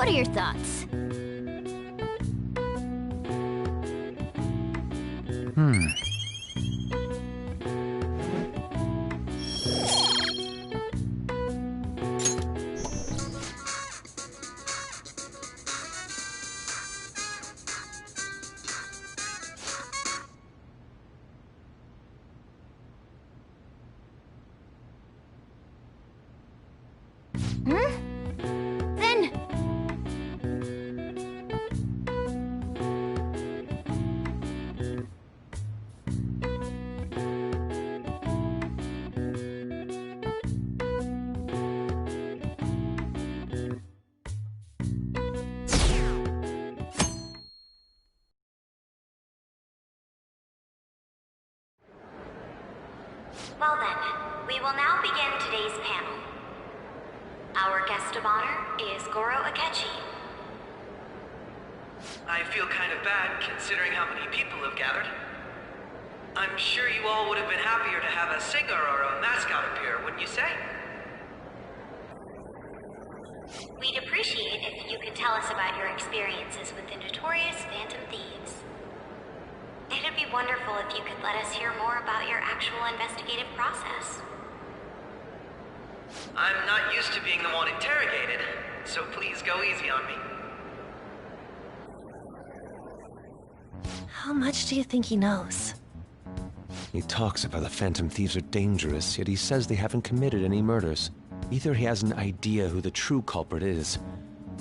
What are your thoughts? Then... Well then, we will now begin today's panel. Our guest of honor is Goro Akechi. I feel kind of bad considering how many people have gathered. I'm sure you all would have been happier to have a singer or a mascot appear, wouldn't you say? We'd appreciate if you could tell us about your experiences with the notorious Phantom Thieves. It'd be wonderful if you could let us hear more about your actual investigative process. I'm not used to being the one interrogated, so please go easy on me. How much do you think he knows? He talks about the Phantom Thieves are dangerous, yet he says they haven't committed any murders. Either he has an idea who the true culprit is,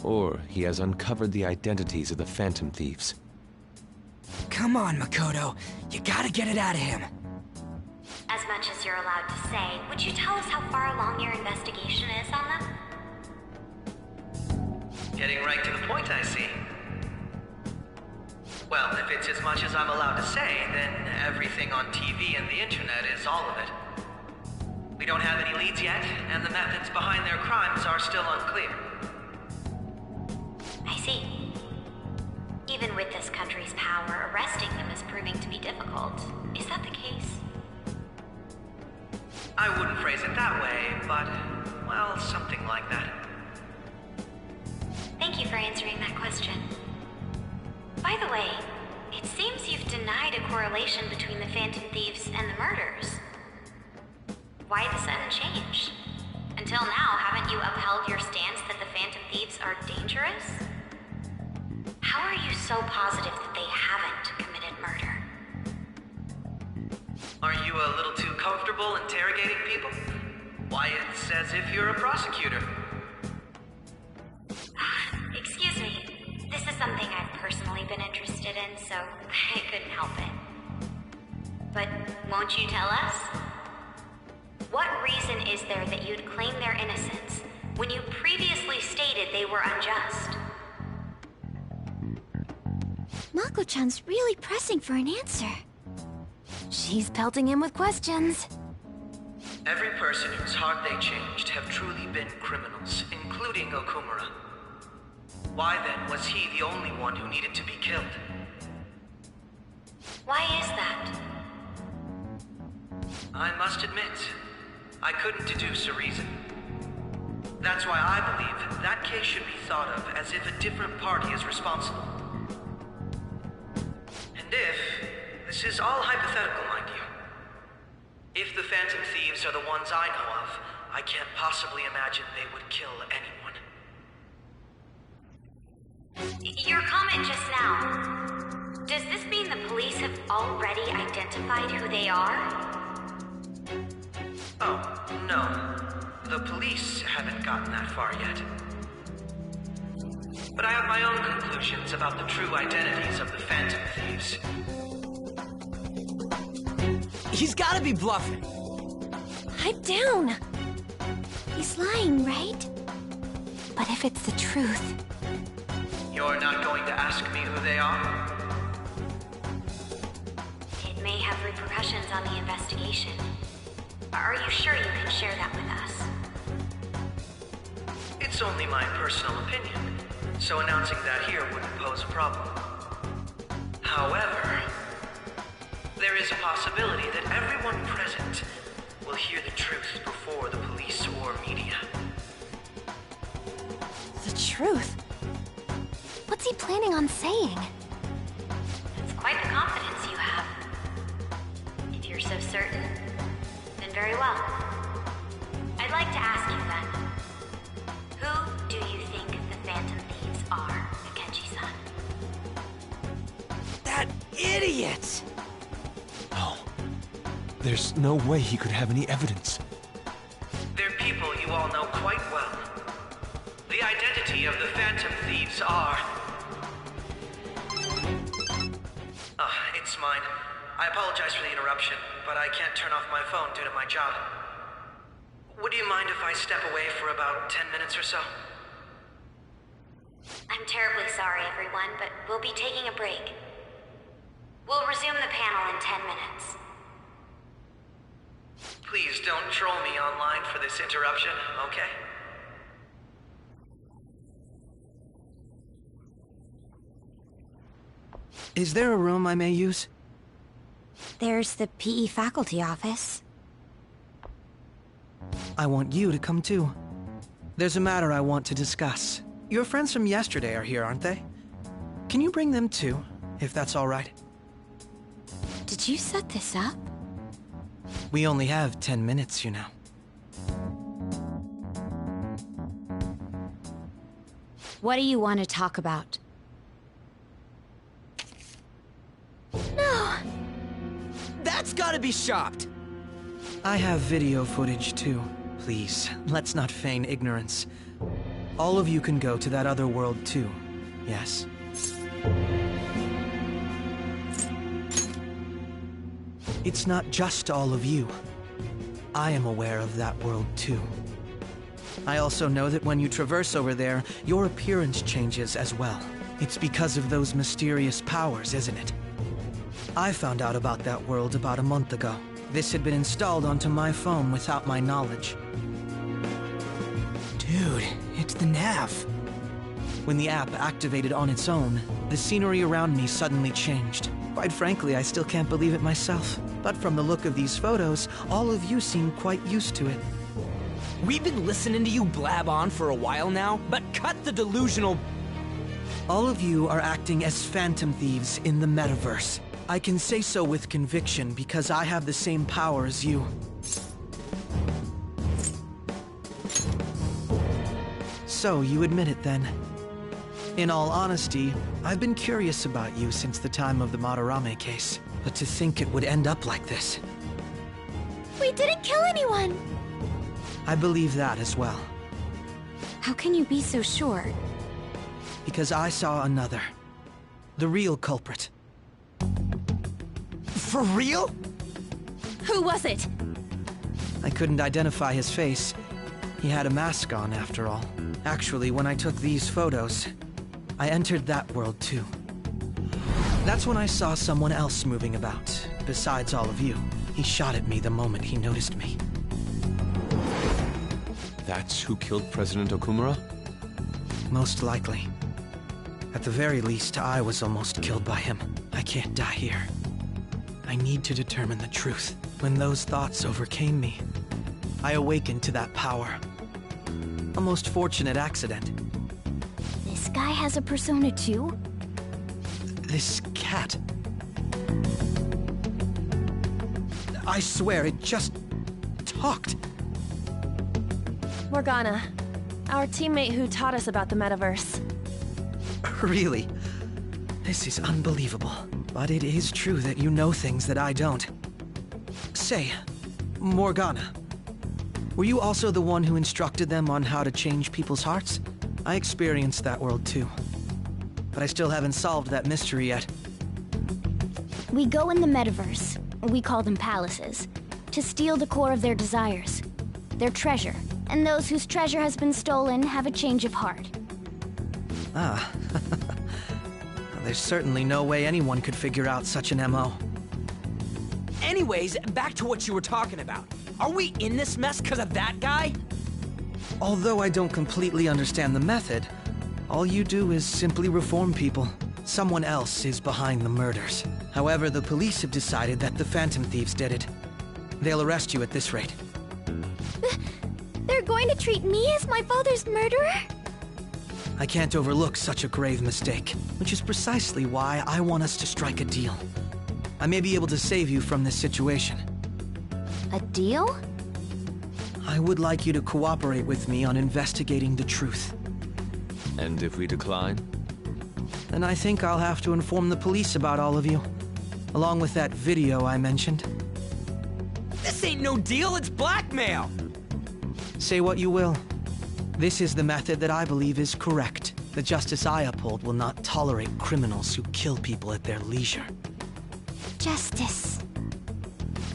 or he has uncovered the identities of the Phantom Thieves. Come on, Makoto. You gotta get it out of him. As much as you're allowed to say, would you tell us how far along your investigation is on them? Getting right to the point, I see. Well, if it's as much as I'm allowed to say, then everything on TV and the internet is all of it. We don't have any leads yet, and the methods behind their crimes are still unclear. I see. Even with this country's power, arresting them is proving to be difficult. Is that the case? I wouldn't phrase it that way, but, well, something like that. Thank you for answering that question. By the way, it seems you've denied a correlation between the Phantom Thieves and the murders. Why the sudden change? Until now, haven't you upheld your stance that the Phantom Thieves are dangerous? How are you so positive that they haven't committed murder? Are you a little too comfortable interrogating people? Why, it's as if you're a prosecutor. Excuse me. This is something I've personally been interested in, so I couldn't help it. But won't you tell us? What reason is there that you'd claim their innocence when you previously stated they were unjust? Mako-chan's really pressing for an answer. She's pelting him with questions. Every person whose heart they changed have truly been criminals, including Okumura. Why then was he the only one who needed to be killed? Why is that? I must admit, I couldn't deduce a reason. That's why I believe that case should be thought of as if a different party is responsible. And this is all hypothetical, mind you. If the Phantom Thieves are the ones I know of, I can't possibly imagine they would kill anyone. Your comment just now, does this mean the police have already identified who they are? Oh, no. The police haven't gotten that far yet. But I have my own conclusions about the true identities of the Phantom Thieves. He's gotta be bluffing. Pipe down. He's lying, right? But if it's the truth... You're not going to ask me who they are? It may have repercussions on the investigation. Are you sure you can share that with us? It's only my personal opinion, so announcing that here wouldn't pose a problem. However, there is a possibility that everyone present will hear the truth before the police or media. The truth? What's he planning on saying? It's quite the confidence you have. If you're so certain, then very well. I'd like to ask you then, who do you think the Phantom Thieves are, Akechi-san? That idiot! No. There's no way he could have any evidence. They're people you all know quite well. The identity of the Phantom Thieves are... it's mine. I apologize for the interruption, but I can't turn off my phone due to my job. Would you mind if I step away for about 10 minutes or so? I'm terribly sorry, everyone, but we'll be taking a break. We'll resume the panel in 10 minutes. Please don't troll me online for this interruption, okay? Is there a room I may use? There's the PE faculty office. I want you to come too. There's a matter I want to discuss. Your friends from yesterday are here, aren't they? Can you bring them too, if that's all right? Did you set this up? We only have 10 minutes, you know. What do you want to talk about? No! That's gotta be shopped! I have video footage too. Please, let's not feign ignorance. All of you can go to that other world too, yes? It's not just all of you. I am aware of that world too. I also know that when you traverse over there, your appearance changes as well. It's because of those mysterious powers, isn't it? I found out about that world about a month ago. This had been installed onto my phone without my knowledge. Dude, it's the nav. When the app activated on its own, the scenery around me suddenly changed. Quite frankly, I still can't believe it myself. But from the look of these photos, all of you seem quite used to it. We've been listening to you blab on for a while now, but cut the delusional... All of you are acting as Phantom Thieves in the metaverse. I can say so with conviction because I have the same power as you. So, you admit it then. In all honesty, I've been curious about you since the time of the Madarame case. But to think it would end up like this. We didn't kill anyone! I believe that as well. How can you be so sure? Because I saw another. The real culprit. For real? Who was it? I couldn't identify his face. He had a mask on, after all. Actually, when I took these photos, I entered that world too. That's when I saw someone else moving about, besides all of you. He shot at me the moment he noticed me. That's who killed President Okumura? Most likely. At the very least, I was almost killed by him. I can't die here. I need to determine the truth. When those thoughts overcame me, I awakened to that power. A most fortunate accident. This guy has a persona too? This cat. I swear, it just talked. Morgana, our teammate who taught us about the metaverse. Really? This is unbelievable. But it is true that you know things that I don't. Say, Morgana, were you also the one who instructed them on how to change people's hearts? I experienced that world too. But I still haven't solved that mystery yet. We go in the metaverse, we call them palaces, to steal the core of their desires, their treasure. And those whose treasure has been stolen have a change of heart. Ah. There's certainly no way anyone could figure out such an MO. Anyways, back to what you were talking about. Are we in this mess because of that guy? Although I don't completely understand the method, all you do is simply reform people. Someone else is behind the murders. However, the police have decided that the Phantom Thieves did it. They'll arrest you at this rate. They're going to treat me as my father's murderer? I can't overlook such a grave mistake, which is precisely why I want us to strike a deal. I may be able to save you from this situation. A deal? I would like you to cooperate with me on investigating the truth. And if we decline? Then I think I'll have to inform the police about all of you, along with that video I mentioned. This ain't no deal, it's blackmail! Say what you will. This is the method that I believe is correct. The justice I uphold will not tolerate criminals who kill people at their leisure. Justice.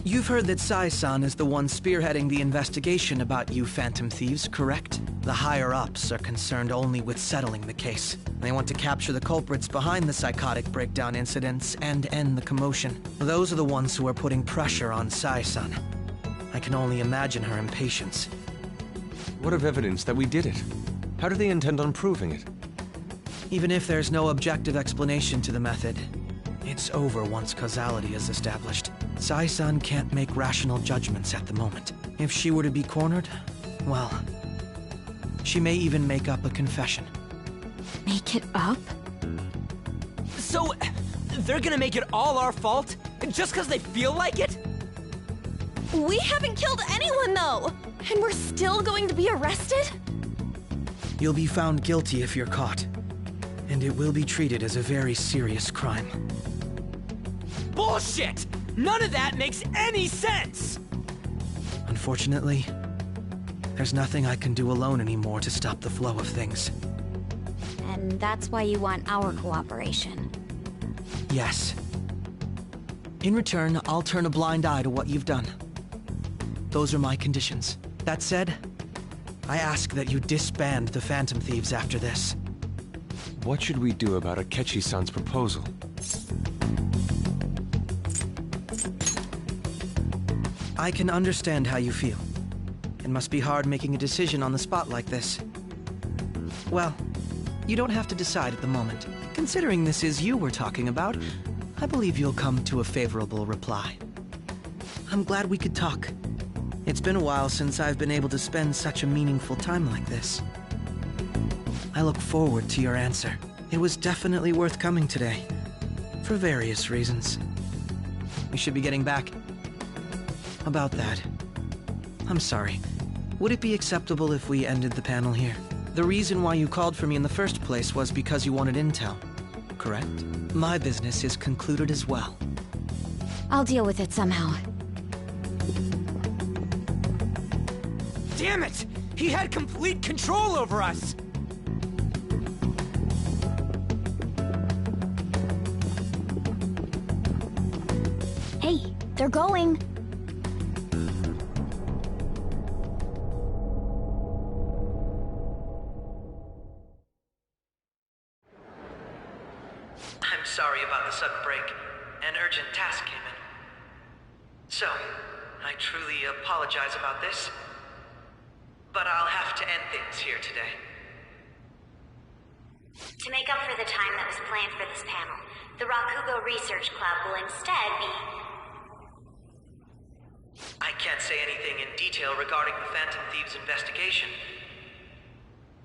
You've heard that Sai-san is the one spearheading the investigation about you Phantom Thieves, correct? The higher-ups are concerned only with settling the case. They want to capture the culprits behind the psychotic breakdown incidents and end the commotion. Those are the ones who are putting pressure on Sai-san. I can only imagine her impatience. What of evidence that we did it? How do they intend on proving it? Even if there's no objective explanation to the method, it's over once causality is established. Sai-san can't make rational judgments at the moment. If she were to be cornered, well, she may even make up a confession. Make it up? So, they're gonna make it all our fault? Just because they feel like it? We haven't killed anyone, though! And we're still going to be arrested? You'll be found guilty if you're caught. And it will be treated as a very serious crime. Bullshit! None of that makes any sense! Unfortunately, there's nothing I can do alone anymore to stop the flow of things. And that's why you want our cooperation. Yes. In return, I'll turn a blind eye to what you've done. Those are my conditions. That said, I ask that you disband the Phantom Thieves after this. What should we do about Akechi-san's proposal? I can understand how you feel. It must be hard making a decision on the spot like this. Well, you don't have to decide at the moment. Considering this is you we're talking about, I believe you'll come to a favorable reply. I'm glad we could talk. It's been a while since I've been able to spend such a meaningful time like this. I look forward to your answer. It was definitely worth coming today, for various reasons. We should be getting back. About that, I'm sorry. Would it be acceptable if we ended the panel here? The reason why you called for me in the first place was because you wanted intel, correct? My business is concluded as well. I'll deal with it somehow. Damn it! He had complete control over us! Hey, they're going! I'm sorry about the sudden break. An urgent task came in. So, I truly apologize about this. But I'll have to end things here today. To make up for the time that was planned for this panel, the Rakugo Research Club will instead be... I can't say anything in detail regarding the Phantom Thieves investigation.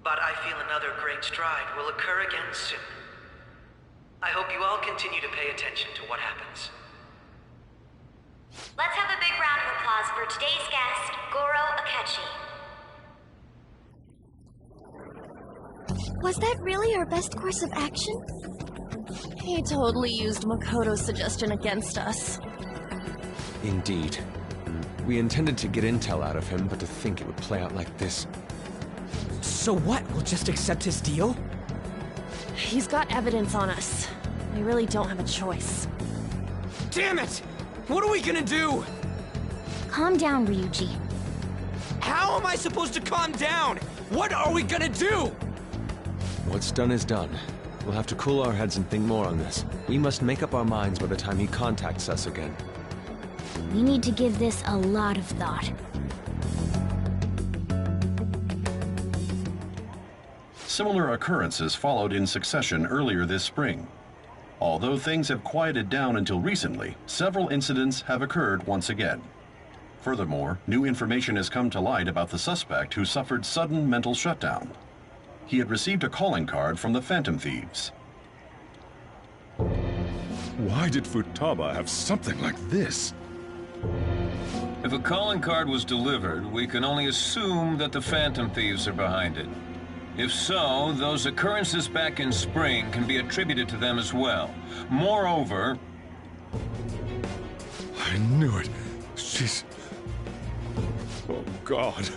But I feel another great stride will occur again soon. I hope you all continue to pay attention to what happens. Let's have a big round of applause for today's guest, Goro Akechi. Was that really our best course of action? He totally used Makoto's suggestion against us. Indeed. We intended to get intel out of him, but to think it would play out like this. So what? We'll just accept his deal? He's got evidence on us. We really don't have a choice. Damn it! What are we gonna do? Calm down, Ryuji. How am I supposed to calm down? What are we gonna do? What's done is done. We'll have to cool our heads and think more on this. We must make up our minds by the time he contacts us again. We need to give this a lot of thought. Similar occurrences followed in succession earlier this spring. Although things have quieted down until recently, several incidents have occurred once again. Furthermore, new information has come to light about the suspect who suffered sudden mental shutdown. he had received a calling card from the Phantom Thieves. Why did Futaba have something like this? If a calling card was delivered, we can only assume that the Phantom Thieves are behind it. If so, those occurrences back in spring can be attributed to them as well. Moreover... I knew it. She's... Oh, God.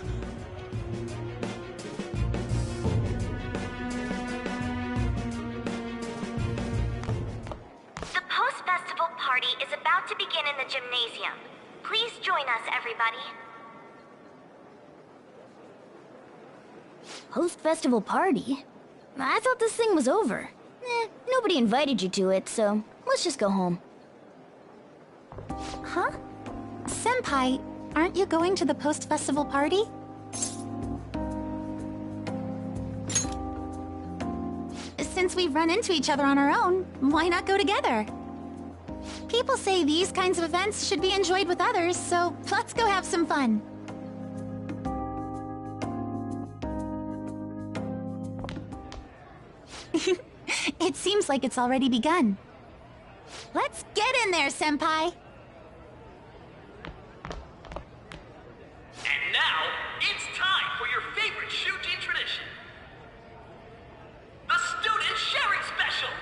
The post-festival party is about to begin in the gymnasium. Please join us, everybody. Post-festival party? I thought this thing was over. Nobody invited you to it, so let's just go home. Huh? Senpai, aren't you going to the post-festival party? Since we've run into each other on our own, why not go together? People say these kinds of events should be enjoyed with others, so let's go have some fun. It seems like it's already begun. Let's get in there, Senpai! And now, it's time for your favorite Shujin tradition. The Student Sharing Special!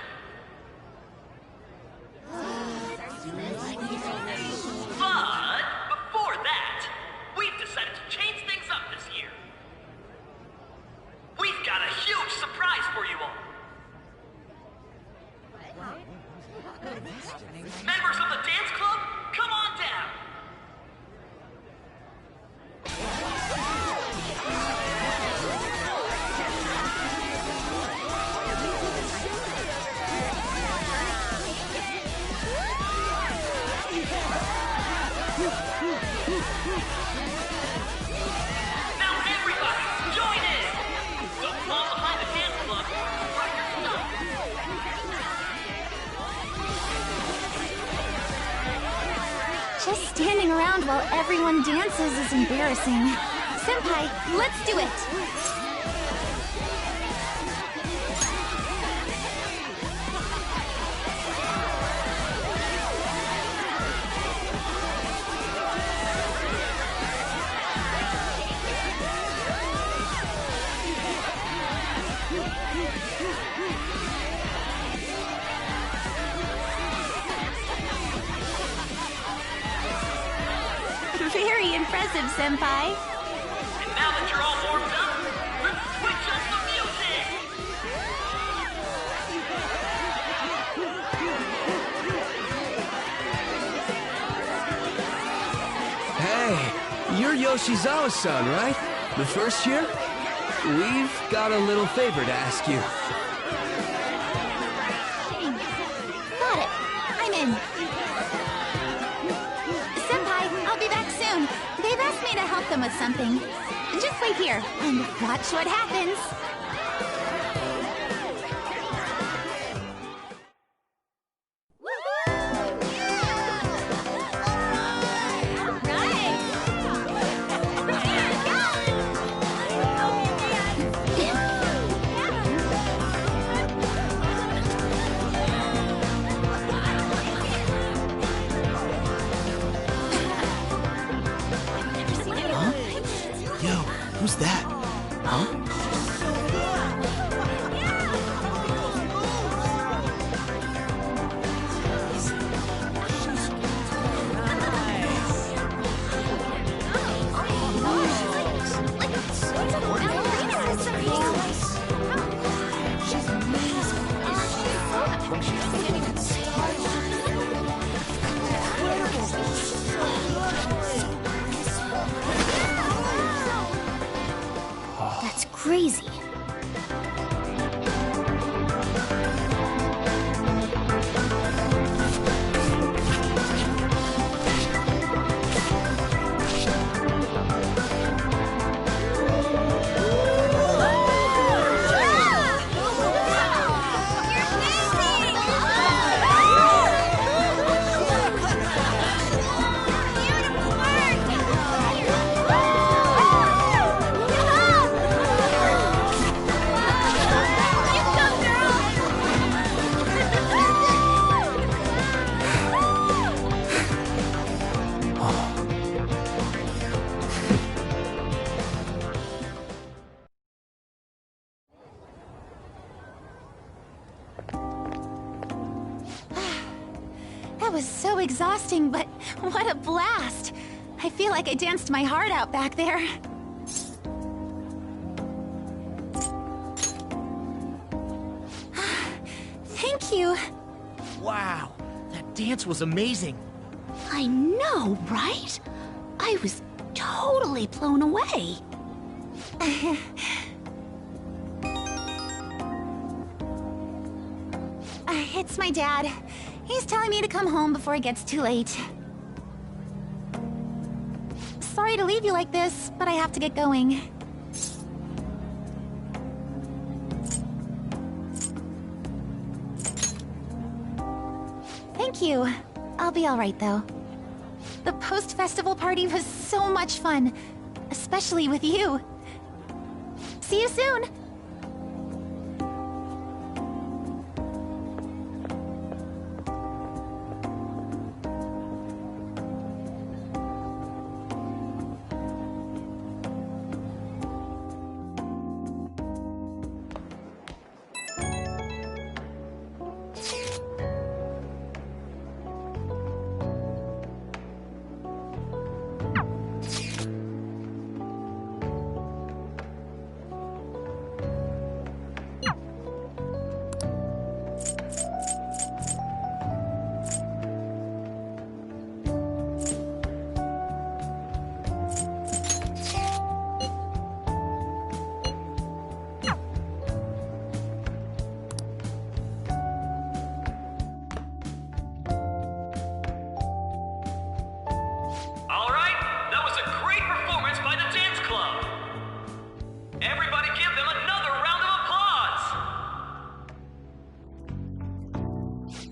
But, before that, we've decided to change things up this year. We've got a huge surprise for you all. Members of the dance club, come on down! Now everybody, join in! Don't fall behind the dance club, break your stuff! Just standing around while everyone dances is embarrassing. Senpai, let's do it! Very impressive, Senpai. And now that you're all warmed up, let's switch up the music! Hey, you're Yoshizawa-san, right? The first year? We've got a little favor to ask you. Got it. I'm in. Senpai, I'll be back soon. They've asked me to help them with something. Just wait here and watch what happens. Yo, who's that? Huh? That's crazy. exhausting, but what a blast! I feel like I danced my heart out back there. Thank you. Wow, that dance was amazing. I know, right? I was totally blown away. It's my dad. He's telling me to come home before it gets too late. Sorry to leave you like this, but I have to get going. Thank you. I'll be all right, though. The post-festival party was so much fun, especially with you. See you soon!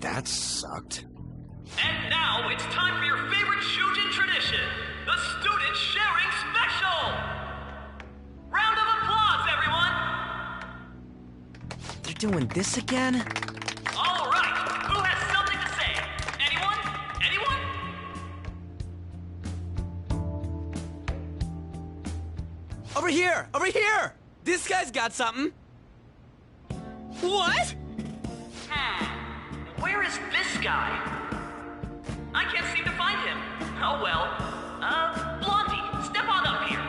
That sucked. And now it's time for your favorite Shujin tradition, the Student Sharing Special! Round of applause, everyone! They're doing this again? All right, who has something to say? Anyone? Anyone? Over here! Over here! This guy's got something. What? Where is this guy? I can't seem to find him. Oh well. Blondie, step on up here.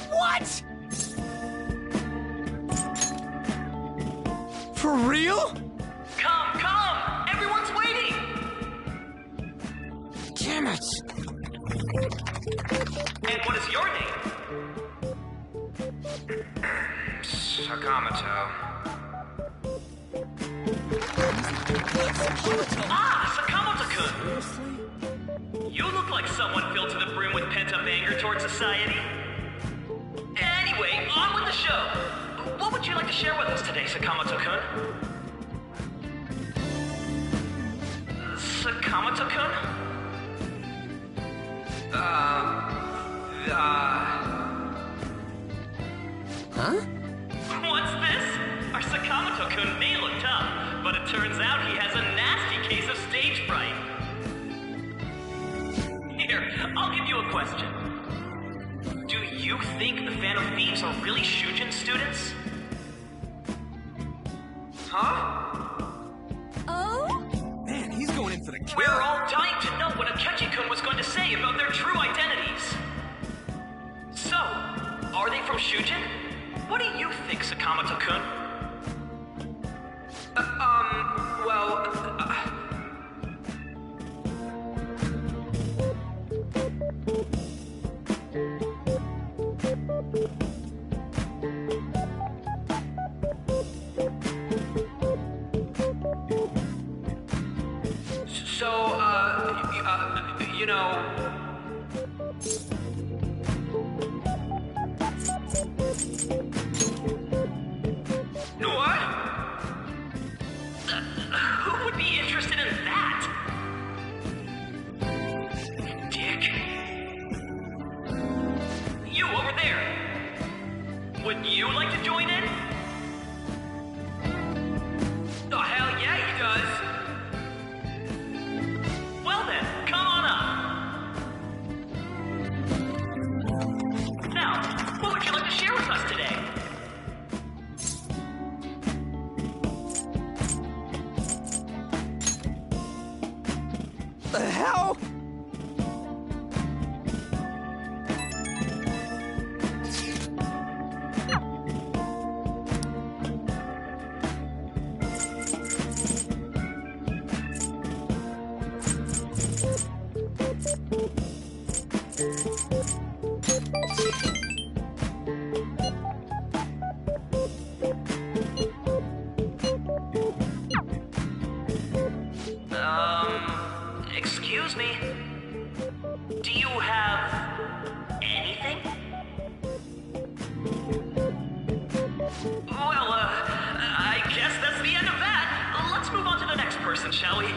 What? For real? Come! Everyone's waiting! Damn it! And what is your name? Sakamoto. Sakamoto-kun! You look like someone filled to the brim with pent-up anger towards society. Anyway, on with the show. What would you like to share with us today, Sakamoto-kun? Sakamoto-kun? Huh? What's this? Our Sakamoto-kun may look tough, but it turns out he has a nasty case of stage fright. Here, I'll give you a question. Do you think the Phantom Thieves are really Shujin students? Huh? Oh? Man, he's going in for the kill. We're all dying to know what Akechi-kun was going to say about their true identities. So, are they from Shujin? What do you think, Sakamoto-kun? You know... What? Who would be interested in that? Dick. You over there. Would you like to join in? Oh, hell yeah, he does. Well then, come on up. The hell? Excuse me? Do you have anything? Well, I guess that's the end of that. Let's move on to the next person, shall we?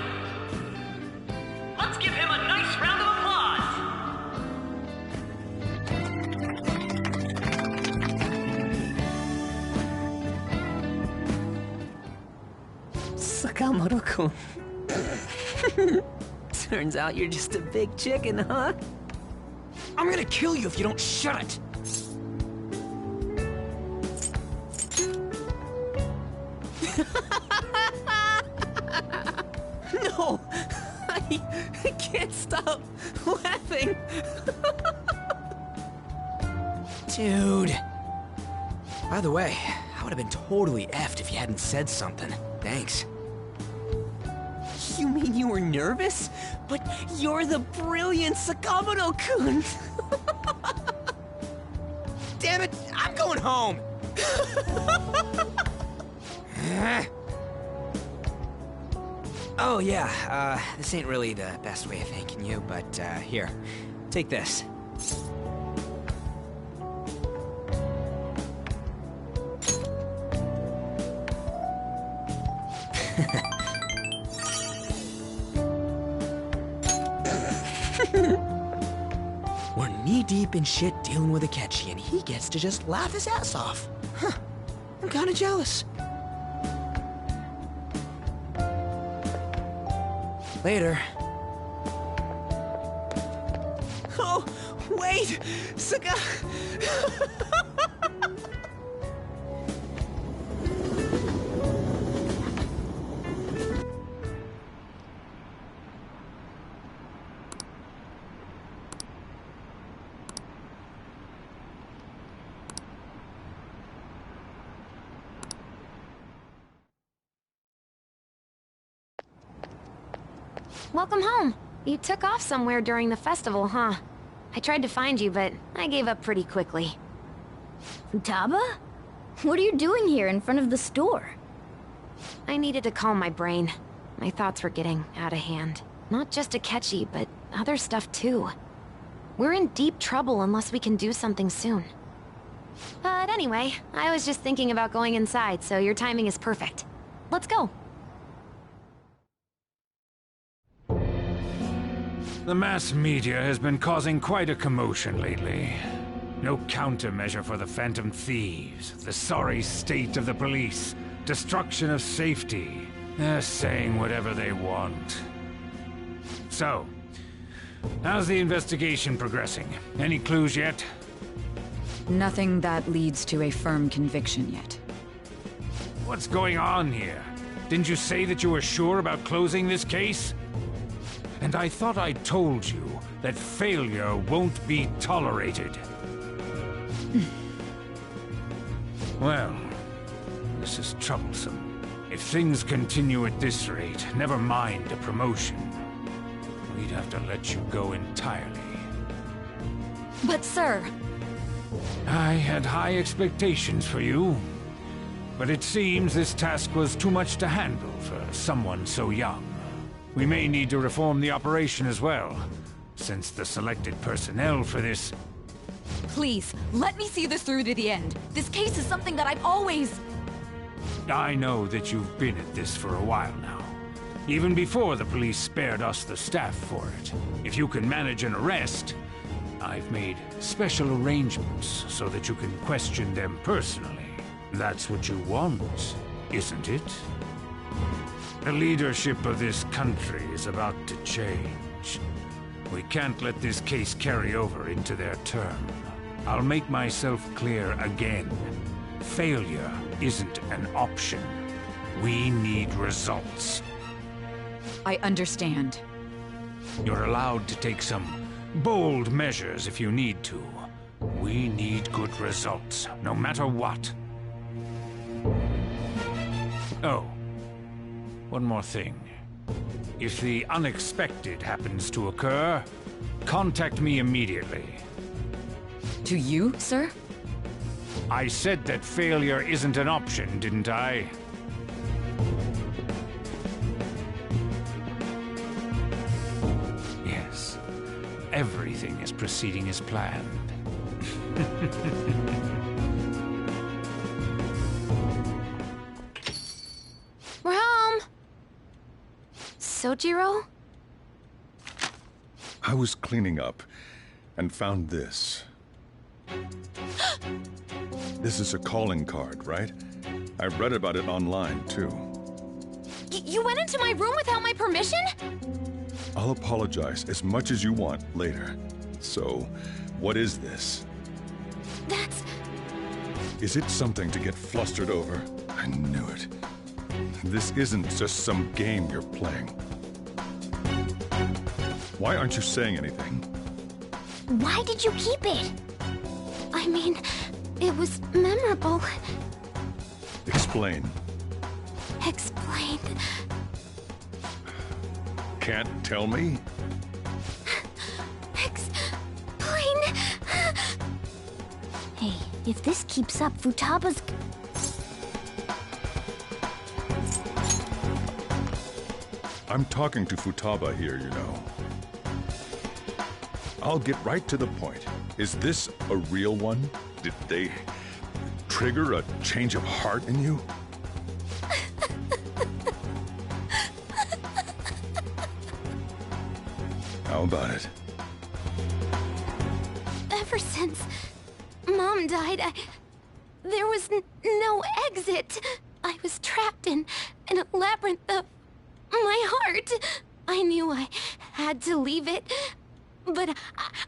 Let's give him a nice round of applause. Sakamoto-kun. Turns out you're just a big chicken, huh? I'm gonna kill you if you don't shut it! No! I can't stop laughing! Dude. By the way, I would have been totally effed if you hadn't said something. Thanks. You mean you were nervous? But you're the brilliant Sakamoto-kun! Damn it, I'm going home! Oh yeah, this ain't really the best way of thanking you, but here, take this. We're knee-deep in shit dealing with Akechi, and he gets to just laugh his ass off. Huh. I'm kinda jealous. Later. Oh, wait! Saka... Welcome home. You took off somewhere during the festival, huh? I tried to find you, but I gave up pretty quickly. Futaba? What are you doing here in front of the store? I needed to calm my brain. My thoughts were getting out of hand. Not just Akechi, but other stuff too. We're in deep trouble unless we can do something soon. But anyway, I was just thinking about going inside, so your timing is perfect. Let's go. The mass media has been causing quite a commotion lately. No countermeasure for the Phantom Thieves, the sorry state of the police, destruction of safety. They're saying whatever they want. So, how's the investigation progressing? Any clues yet? Nothing that leads to a firm conviction yet. What's going on here? Didn't you say that you were sure about closing this case? And I thought I told you that failure won't be tolerated. Well, this is troublesome. If things continue at this rate, never mind a promotion. We'd have to let you go entirely. But sir... I had high expectations for you. But it seems this task was too much to handle for someone so young. We may need to reform the operation as well, since the selected personnel for this... Please, let me see this through to the end. This case is something that I've always... I know that you've been at this for a while now. Even before the police spared us the staff for it. If you can manage an arrest, I've made special arrangements so that you can question them personally. That's what you want, isn't it? The leadership of this country is about to change. We can't let this case carry over into their term. I'll make myself clear again. Failure isn't an option. We need results. I understand. You're allowed to take some bold measures if you need to. We need good results, no matter what. Oh, one more thing. If the unexpected happens to occur, contact me immediately. To you, sir? I said that failure isn't an option, didn't I? Yes. Everything is proceeding as planned. We're home! Sojiro? I was cleaning up and found this. This is a calling card, right? I read about it online, too. You went into my room without my permission? I'll apologize as much as you want later. So, what is this? That's... Is it something to get flustered over? I knew it. This isn't just some game you're playing. Why aren't you saying anything? Why did you keep it? I mean, it was memorable. Explain. Explain. Can't tell me? Explain. Hey, if this keeps up, Futaba's... I'm talking to Futaba here, you know. I'll get right to the point. Is this a real one? Did they trigger a change of heart in you? How about it? Ever since Mom died, there was no exit. I was trapped in a labyrinth of my heart. I knew I had to leave it, but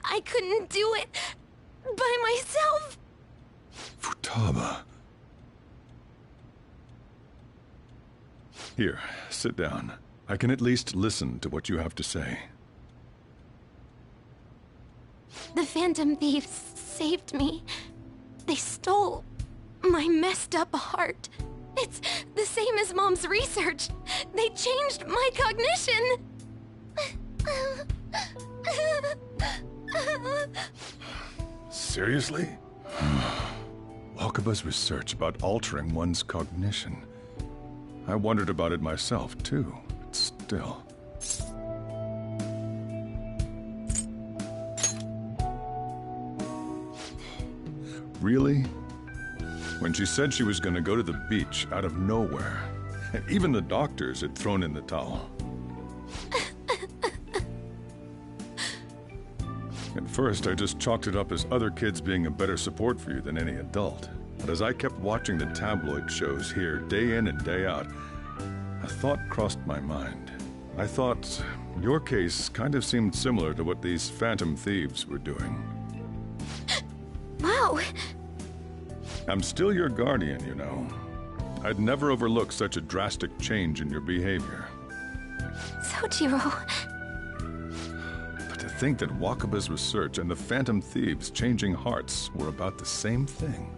I couldn't do it by myself. Futaba. Here, sit down. I can at least listen to what you have to say. The Phantom Thieves saved me. They stole my messed up heart. It's the same as Mom's research. They changed my cognition. Seriously? Wakaba's research about altering one's cognition. I wondered about it myself, too, but still. Really? When she said she was going to go to the beach out of nowhere, and even the doctors had thrown in the towel. At first, I just chalked it up as other kids being a better support for you than any adult. But as I kept watching the tabloid shows here day in and day out, a thought crossed my mind. I thought your case kind of seemed similar to what these Phantom Thieves were doing. Wow. I'm still your guardian, you know. I'd never overlook such a drastic change in your behavior. Sojiro. But to think that Wakaba's research and the Phantom Thieves changing hearts were about the same thing.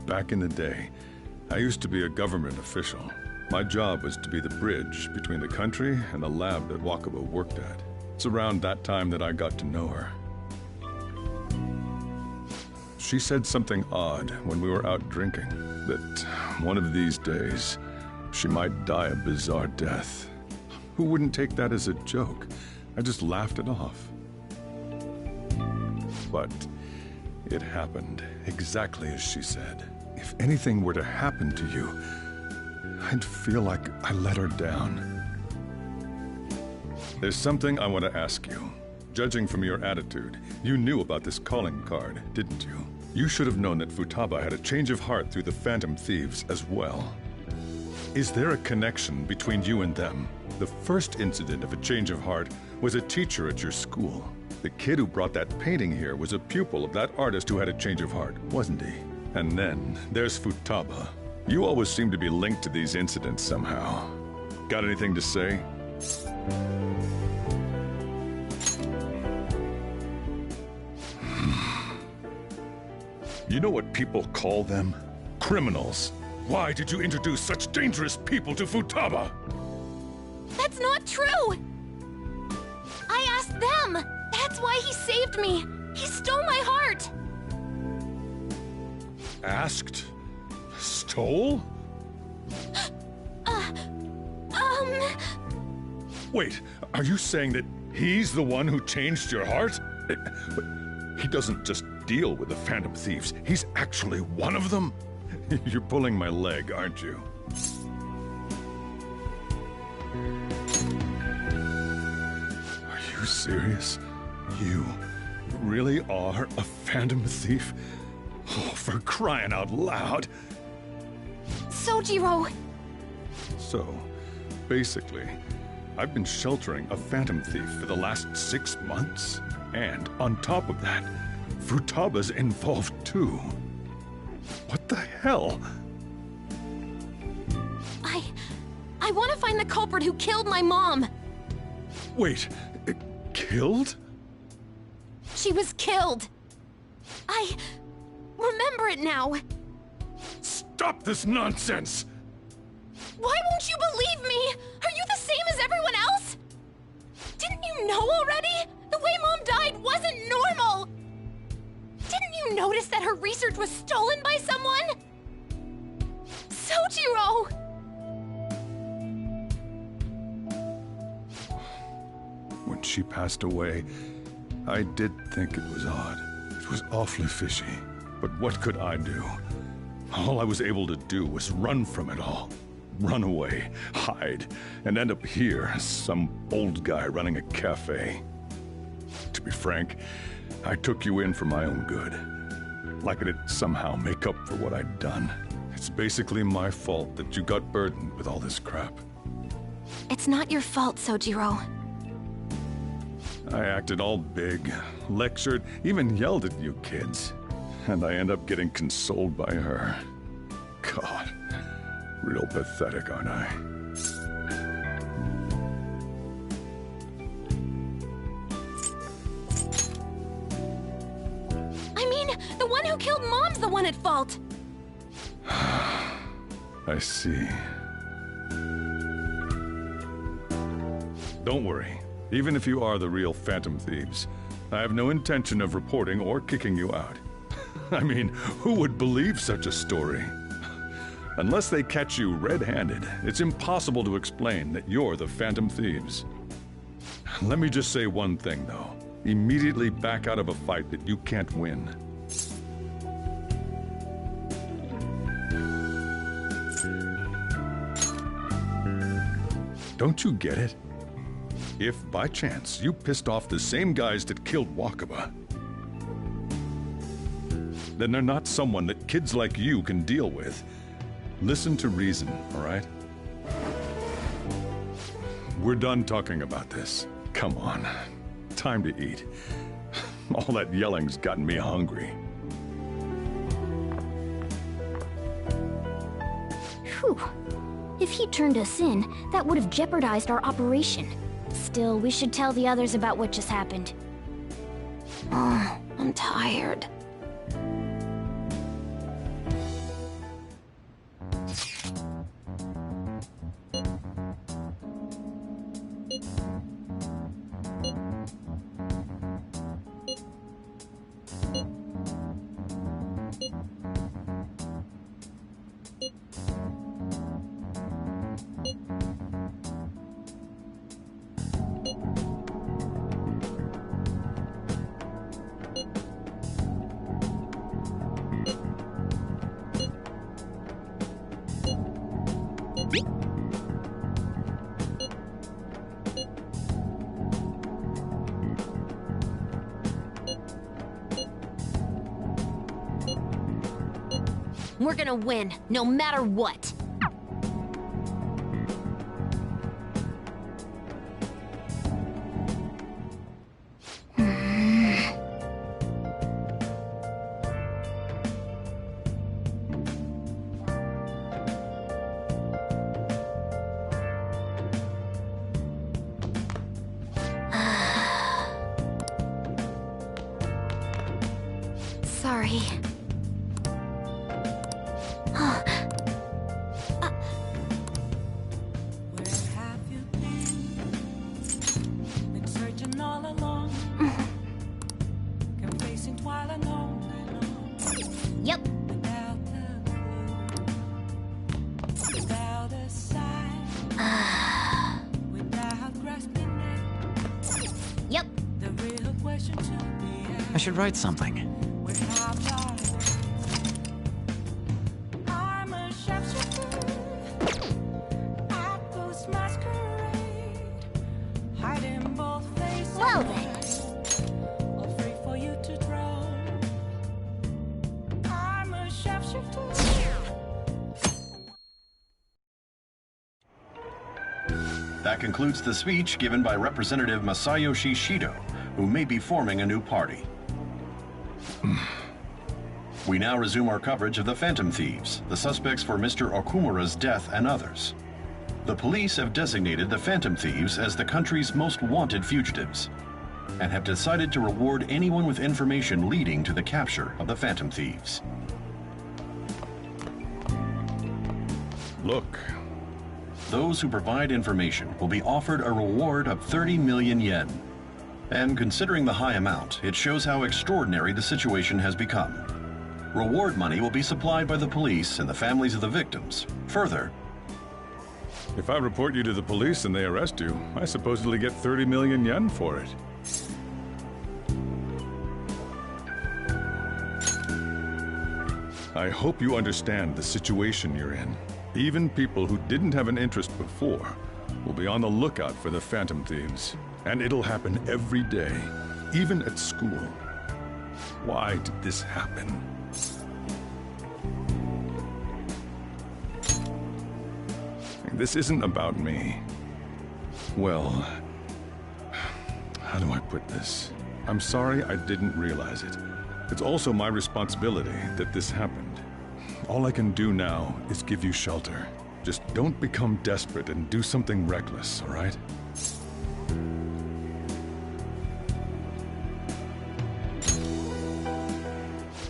Back in the day, I used to be a government official. My job was to be the bridge between the country and the lab that Wakaba worked at. It's around that time that I got to know her. She said something odd when we were out drinking, that one of these days, she might die a bizarre death. Who wouldn't take that as a joke? I just laughed it off. But it happened exactly as she said. If anything were to happen to you, I'd feel like I let her down. There's something I want to ask you. Judging from your attitude, you knew about this calling card, didn't you? You should have known that Futaba had a change of heart through the Phantom Thieves as well. Is there a connection between you and them? The first incident of a change of heart was a teacher at your school. The kid who brought that painting here was a pupil of that artist who had a change of heart, wasn't he? And then there's Futaba. You always seem to be linked to these incidents somehow. Got anything to say? You know what people call them? Criminals. Why did you introduce such dangerous people to Futaba? That's not true! I asked them! That's why he saved me! He stole my heart! Asked? Stole? Wait, are you saying that he's the one who changed your heart? He doesn't just deal with the Phantom Thieves. He's actually one of them? You're pulling my leg, aren't you? Are you serious? You really are a Phantom Thief? Oh, for crying out loud! Sojiro! So, basically, I've been sheltering a Phantom Thief for the last 6 months. And on top of that, Futaba's involved too. What the hell? I want to find the culprit who killed my mom! Wait, killed? She was killed! I remember it now! Stop this nonsense! Why won't you believe me? Are you the same as everyone else? Didn't you know already? The way Mom died wasn't normal! Didn't you notice that her research was stolen by someone? Sojiro! When she passed away, I did think it was odd. It was awfully fishy. But what could I do? All I was able to do was run from it all. Run away, hide, and end up here, some old guy running a cafe. To be frank, I took you in for my own good. Like it'd somehow make up for what I'd done. It's basically my fault that you got burdened with all this crap. It's not your fault, Sojiro. I acted all big, lectured, even yelled at you kids. And I end up getting consoled by her. God, real pathetic, aren't I? I mean, the one who killed Mom's the one at fault! I see. Don't worry. Even if you are the real Phantom Thieves, I have no intention of reporting or kicking you out. I mean, who would believe such a story? Unless they catch you red-handed, it's impossible to explain that you're the Phantom Thieves. Let me just say one thing, though. Immediately back out of a fight that you can't win. Don't you get it? If, by chance, you pissed off the same guys that killed Wakaba, then they're not someone that kids like you can deal with. Listen to reason, all right? We're done talking about this. Come on. Time to eat. All that yelling's gotten me hungry. Whew. If he turned us in, that would have jeopardized our operation. Still, we should tell the others about what just happened. Oh, I'm tired. We're gonna win, no matter what. sorry. Yep. Yep. I should write something. Well then. That concludes the speech given by Representative Masayoshi Shido, who may be forming a new party. We now resume our coverage of the Phantom Thieves, the suspects for Mr. Okumura's death and others. The police have designated the Phantom Thieves as the country's most wanted fugitives, and have decided to reward anyone with information leading to the capture of the Phantom Thieves. Look. Those who provide information will be offered a reward of 30 million yen. And considering the high amount, it shows how extraordinary the situation has become. Reward money will be supplied by the police and the families of the victims. Further, If I report you to the police and they arrest you, I supposedly get 30 million yen for it. I hope you understand the situation you're in. Even people who didn't have an interest before will be on the lookout for the Phantom Thieves. And it'll happen every day, even at school. Why did this happen? This isn't about me. Well, how do I put this? I'm sorry I didn't realize it. It's also my responsibility that this happened. All I can do now is give you shelter. Just don't become desperate and do something reckless, all right?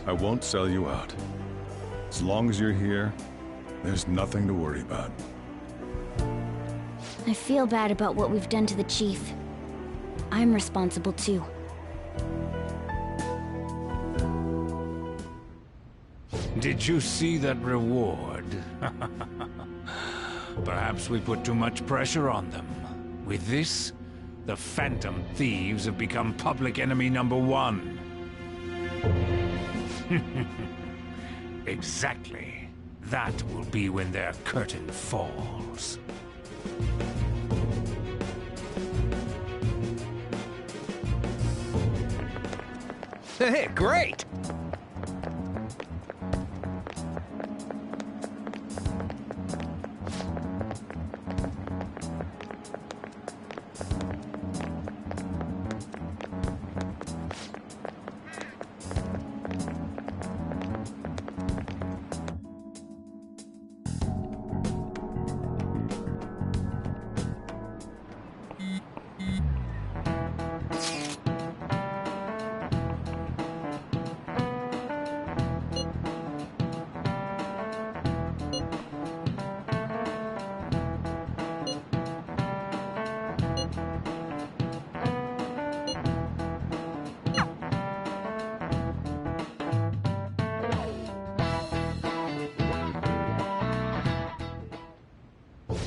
I won't sell you out. As long as you're here, there's nothing to worry about. I feel bad about what we've done to the chief. I'm responsible too. Did you see that reward? Perhaps we put too much pressure on them. With this, the Phantom Thieves have become public enemy #1. Exactly. That will be when their curtain falls. Hey, great!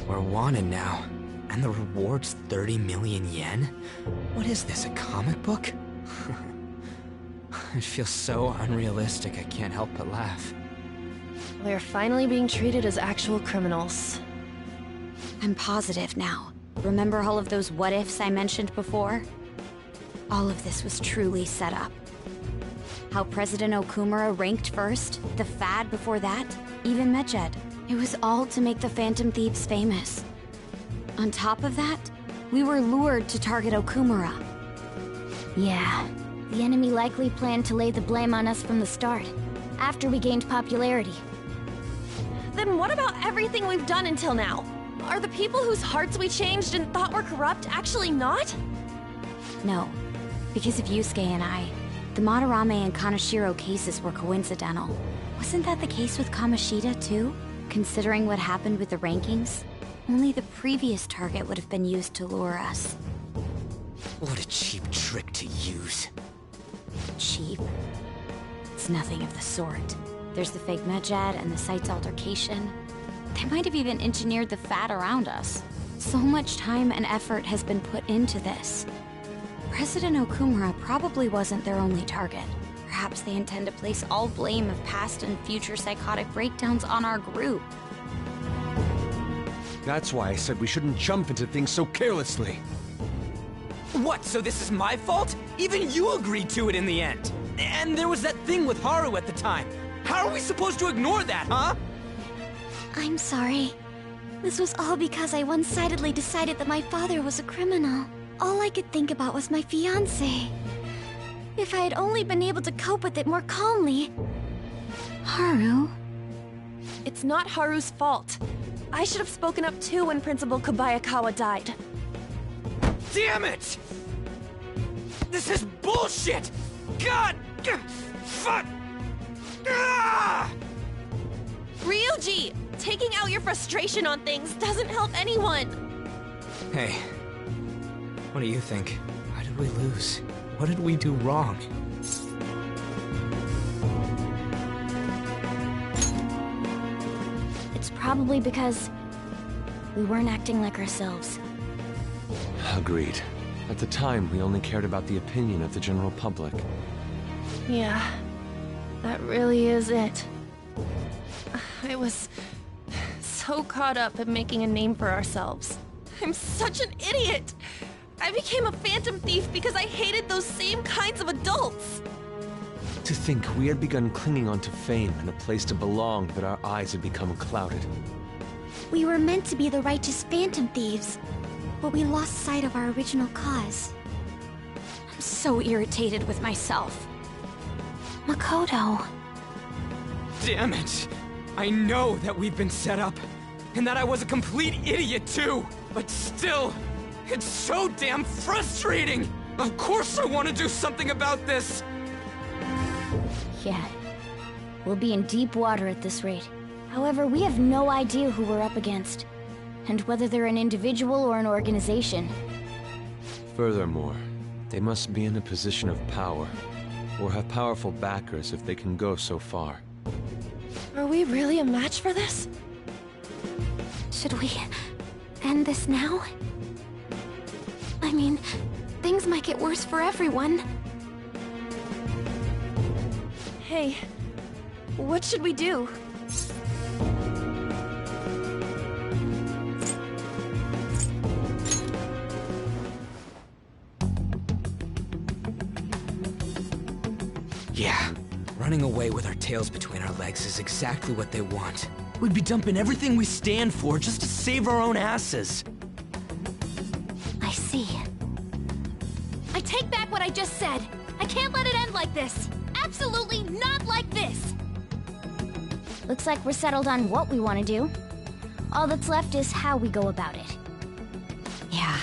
We're wanted now, and the reward's 30 million yen? What is this, a comic book? It feels so unrealistic I can't help but laugh. We're finally being treated as actual criminals. I'm positive now. Remember all of those what-ifs I mentioned before? All of this was truly set up. How President Okumura ranked first, the Fad before that, even Medjed. It was all to make the Phantom Thieves famous. On top of that, we were lured to target Okumura. Yeah, the enemy likely planned to lay the blame on us from the start, after we gained popularity. Then what about everything we've done until now? Are the people whose hearts we changed and thought were corrupt actually not? No, because of Yusuke and I, The Madarame and Kaneshiro cases were coincidental. Wasn't that the case with Kamoshida, too? Considering what happened with the rankings, only the previous target would have been used to lure us. What a cheap trick to use. Cheap? It's nothing of the sort. There's the fake Medjed and the site's altercation. They might have even engineered the fat around us. So much time and effort has been put into this. President Okumura probably wasn't their only target. Perhaps they intend to place all blame of past and future psychotic breakdowns on our group. That's why I said we shouldn't jump into things so carelessly. What, so this is my fault? Even you agreed to it in the end. And there was that thing with Haru at the time. How are we supposed to ignore that, huh? I'm sorry. This was all because I one-sidedly decided that my father was a criminal. All I could think about was my fiancé. If I had only been able to cope with it more calmly... Haru? It's not Haru's fault. I should have spoken up too when Principal Kobayakawa died. Damn it! This is bullshit! God! Fuck! Ah! Ryuji! Taking out your frustration on things doesn't help anyone! Hey, what do you think? Why did we lose? What did we do wrong? It's probably because we weren't acting like ourselves. Agreed. At the time, we only cared about the opinion of the general public. Yeah, that really is it. I was so caught up in making a name for ourselves. I'm such an idiot! I became a phantom thief because I hated those same kinds of adults! To think we had begun clinging onto fame and a place to belong, but our eyes had become clouded. We were meant to be the righteous phantom thieves, but we lost sight of our original cause. I'm so irritated with myself. Makoto. Damn it! I know that we've been set up, and that I was a complete idiot too! But still, it's so damn frustrating! Of course I want to do something about this! Yeah. We'll be in deep water at this rate. However, we have no idea who we're up against, and whether they're an individual or an organization. Furthermore, they must be in a position of power, or have powerful backers if they can go so far. Are we really a match for this? Should we end this now? I mean, things might get worse for everyone. Hey, what should we do? Yeah, running away with our tails between our legs is exactly what they want. We'd be dumping everything we stand for just to save our own asses. I see. I take back what I just said. I can't let it end like this. Absolutely not like this! Looks like we're settled on what we want to do. All that's left is how we go about it. Yeah.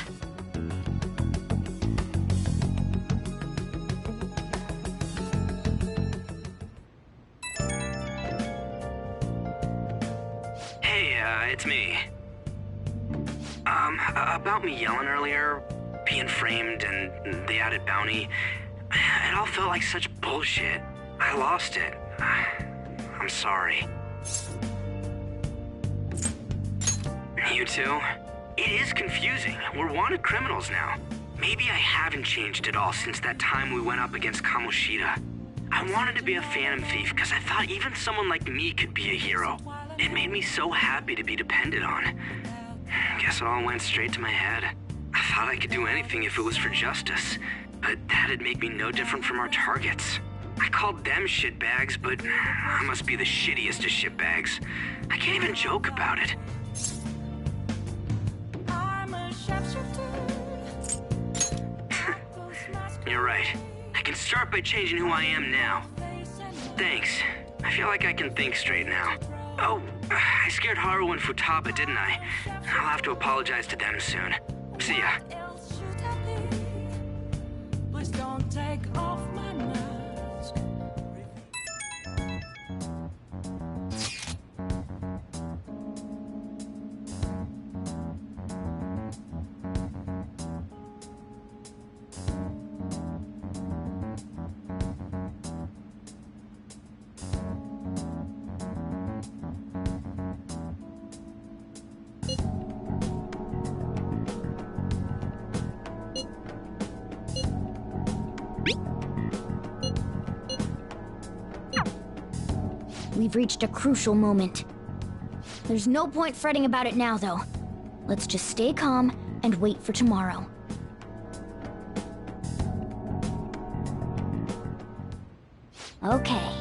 Hey, it's me. About me yelling earlier, being framed, and the added bounty, it all felt like such bullshit. I lost it. I'm sorry. You too? It is confusing. We're wanted criminals now. Maybe I haven't changed at all since that time we went up against Kamoshida. I wanted to be a phantom thief because I thought even someone like me could be a hero. It made me so happy to be depended on. Guess it all went straight to my head. I thought I could do anything if it was for justice, but that'd make me no different from our targets. I called them shitbags, but I must be the shittiest of shitbags. I can't even joke about it. You're right. I can start by changing who I am now. Thanks. I feel like I can think straight now. Oh, I scared Haru and Futaba, didn't I? I'll have to apologize to them soon. See ya. Please don't take off my mind. we've reached a crucial moment. There's no point fretting about it now, though. Let's just stay calm and wait for tomorrow. Okay.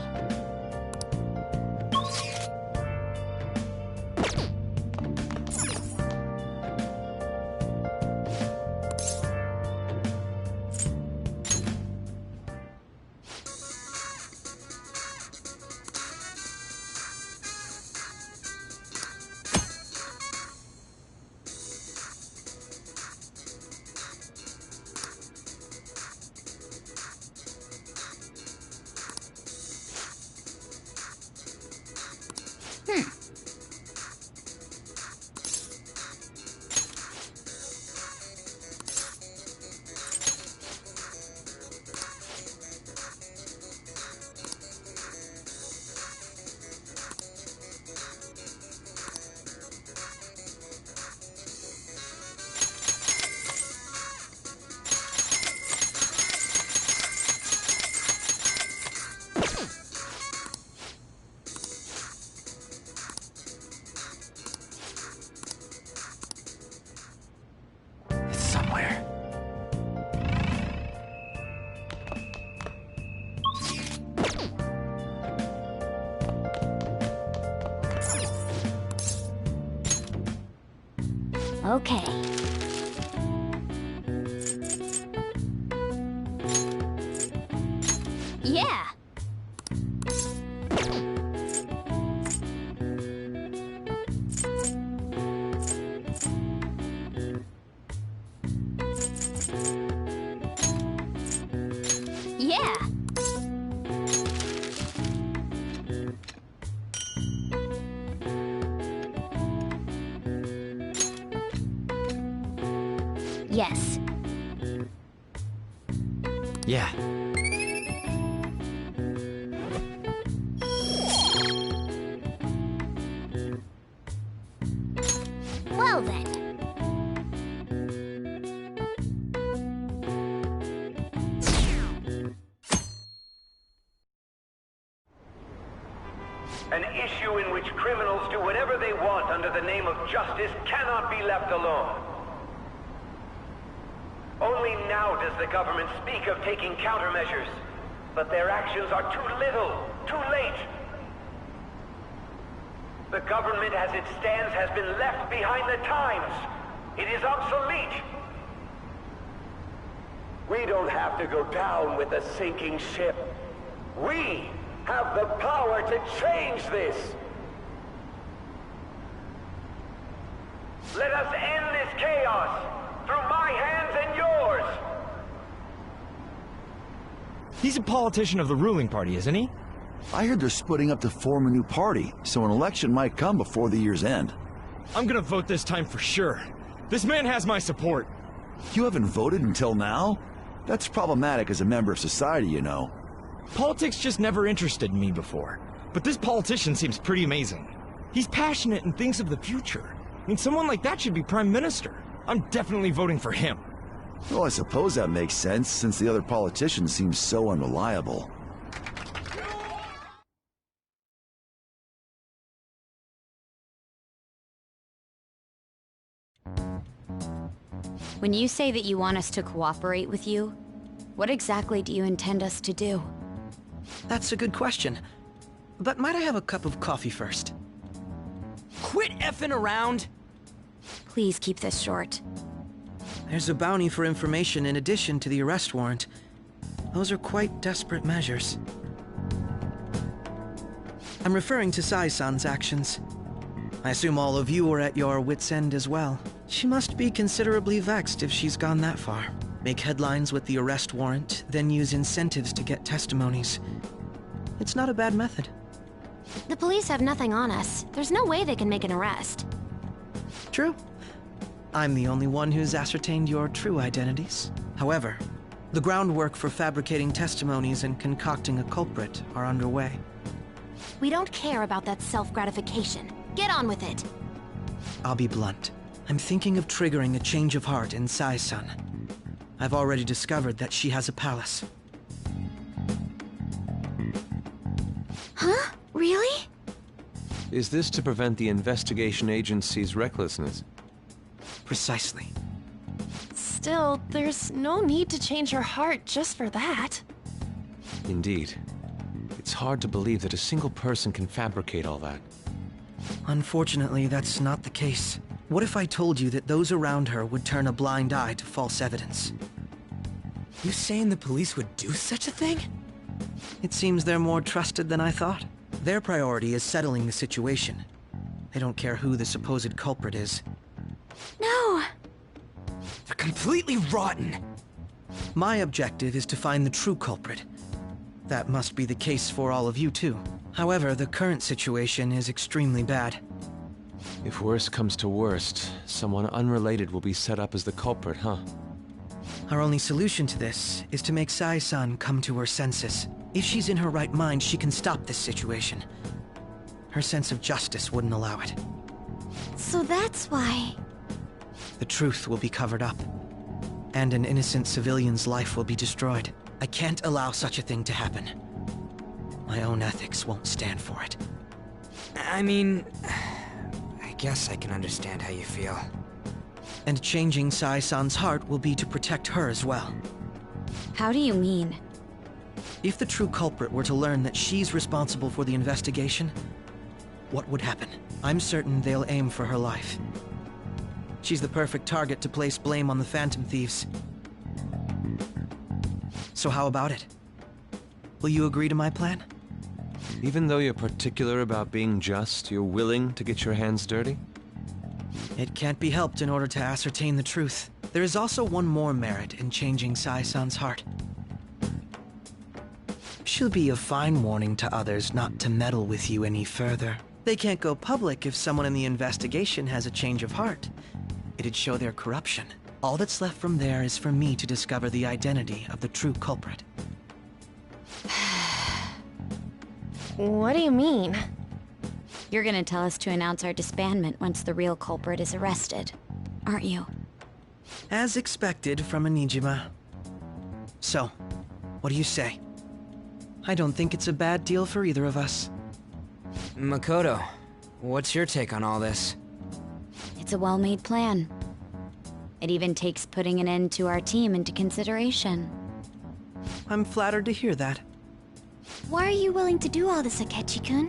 Okay. Yeah. Yeah. Yes. Yeah. Well then. An issue in which criminals do whatever they want under the name of justice cannot be left alone. Only now does the government speak of taking countermeasures, but their actions are too little, too late. The government as it stands has been left behind the times. It is obsolete. We don't have to go down with a sinking ship. We have the power to change this. Let us end this chaos through my hands and yours. He's a politician of the ruling party, isn't he? I heard they're splitting up to form a new party, so an election might come before the year's end. I'm gonna vote this time for sure. This man has my support. You haven't voted until now? That's problematic as a member of society, you know. Politics just never interested me before. But this politician seems pretty amazing. He's passionate and thinks of the future. I mean, someone like that should be prime minister. I'm definitely voting for him. Well, I suppose that makes sense, since the other politicians seem so unreliable. When you say that you want us to cooperate with you, what exactly do you intend us to do? That's a good question. But might I have a cup of coffee first? Quit effing around! Please keep this short. There's a bounty for information in addition to the arrest warrant. Those are quite desperate measures. I'm referring to Sai-san's actions. I assume all of you are at your wits' end as well. She must be considerably vexed if she's gone that far. Make headlines with the arrest warrant, then use incentives to get testimonies. It's not a bad method. The police have nothing on us. There's no way they can make an arrest. True. I'm the only one who's ascertained your true identities. However, the groundwork for fabricating testimonies and concocting a culprit are underway. We don't care about that self-gratification. Get on with it. I'll be blunt. I'm thinking of triggering a change of heart in Sai-san. I've already discovered that she has a palace. Huh? Really? Is this to prevent the investigation agency's recklessness? Precisely. Still, there's no need to change her heart just for that. Indeed. It's hard to believe that a single person can fabricate all that. Unfortunately, that's not the case. What if I told you that those around her would turn a blind eye to false evidence? You saying the police would do such a thing? It seems they're more trusted than I thought. Their priority is settling the situation. They don't care who the supposed culprit is. No! They're completely rotten! My objective is to find the true culprit. That must be the case for all of you too. However, the current situation is extremely bad. If worst comes to worst, someone unrelated will be set up as the culprit, huh? Our only solution to this is to make Sai-san come to her senses. If she's in her right mind, she can stop this situation. Her sense of justice wouldn't allow it. So that's why... The truth will be covered up, and an innocent civilian's life will be destroyed. I can't allow such a thing to happen. My own ethics won't stand for it. I mean... I guess I can understand how you feel. And changing Sai-san's heart will be to protect her as well. How do you mean? If the true culprit were to learn that she's responsible for the investigation, what would happen? I'm certain they'll aim for her life. She's the perfect target to place blame on the Phantom Thieves. So how about it? Will you agree to my plan? Even though you're particular about being just, you're willing to get your hands dirty? It can't be helped in order to ascertain the truth. There is also one more merit in changing Sai-san's heart. She'll be a fine warning to others not to meddle with you any further. They can't go public if someone in the investigation has a change of heart. It'd show their corruption. All that's left from there is for me to discover the identity of the true culprit. What do you mean? You're gonna tell us to announce our disbandment once the real culprit is arrested, aren't you? As expected from a Nijima. So, what do you say? I don't think it's a bad deal for either of us. Makoto, what's your take on all this? It's a well-made plan. It even takes putting an end to our team into consideration. I'm flattered to hear that. Why are you willing to do all this, Akechi-kun?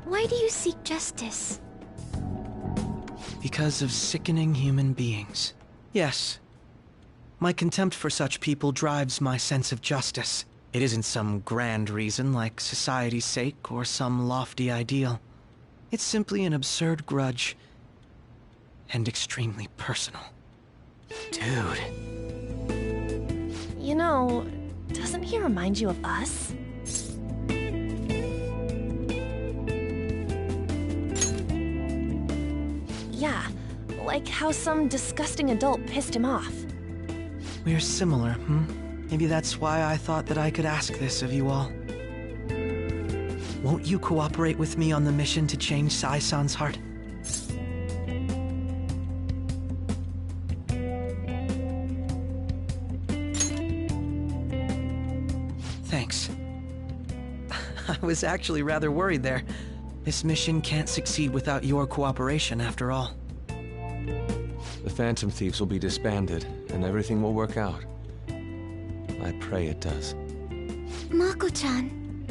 Why do you seek justice? Because of sickening human beings. Yes. My contempt for such people drives my sense of justice. It isn't some grand reason like society's sake or some lofty ideal. It's simply an absurd grudge. And extremely personal. Dude. You know, doesn't he remind you of us? Yeah, like how some disgusting adult pissed him off. We're similar, Maybe that's why I thought that I could ask this of you all. Won't you cooperate with me on the mission to change Sai-san's heart? Thanks. I was actually rather worried there. This mission can't succeed without your cooperation, after all. The Phantom Thieves will be disbanded, and everything will work out. I pray it does. Mako-chan.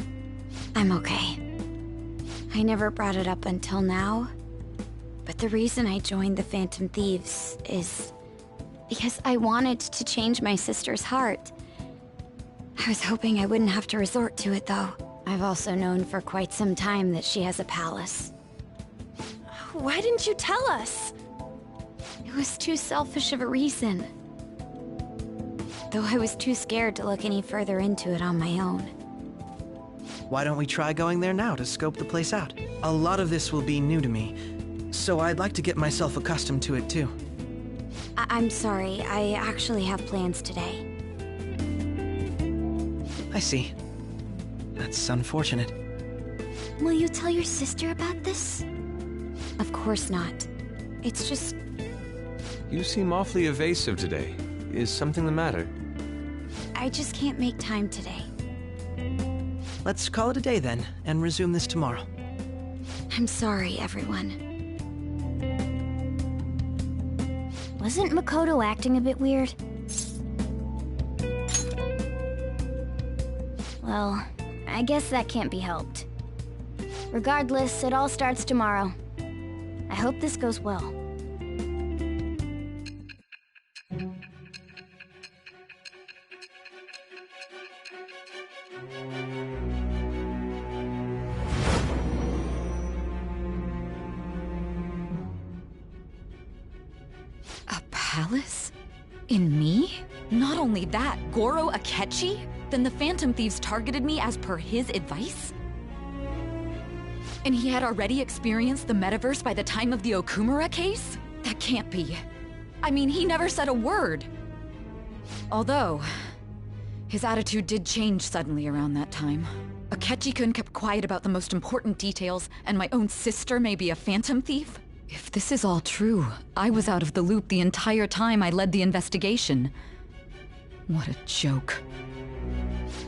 I'm okay. I never brought it up until now, but the reason I joined the Phantom Thieves is because I wanted to change my sister's heart. I was hoping I wouldn't have to resort to it, though. I've also known for quite some time that she has a palace. Why didn't you tell us? It was too selfish of a reason. Though I was too scared to look any further into it on my own. Why don't we try going there now to scope the place out? A lot of this will be new to me, so I'd like to get myself accustomed to it too. I'm sorry, I actually have plans today. I see. That's unfortunate. Will you tell your sister about this? Of course not. It's just... You seem awfully evasive today. Is something the matter? I just can't make time today. Let's call it a day then, and resume this tomorrow. I'm sorry, everyone. Wasn't Makoto acting a bit weird? Well, I guess that can't be helped. Regardless, it all starts tomorrow. I hope this goes well. A palace? In me? Not only that, Goro Akechi? Then the Phantom Thieves targeted me as per his advice? And he had already experienced the metaverse by the time of the Okumura case? That can't be. I mean, he never said a word. Although, his attitude did change suddenly around that time. Akechi-kun kept quiet about the most important details, and my own sister may be a Phantom Thief? If this is all true, I was out of the loop the entire time I led the investigation. What a joke.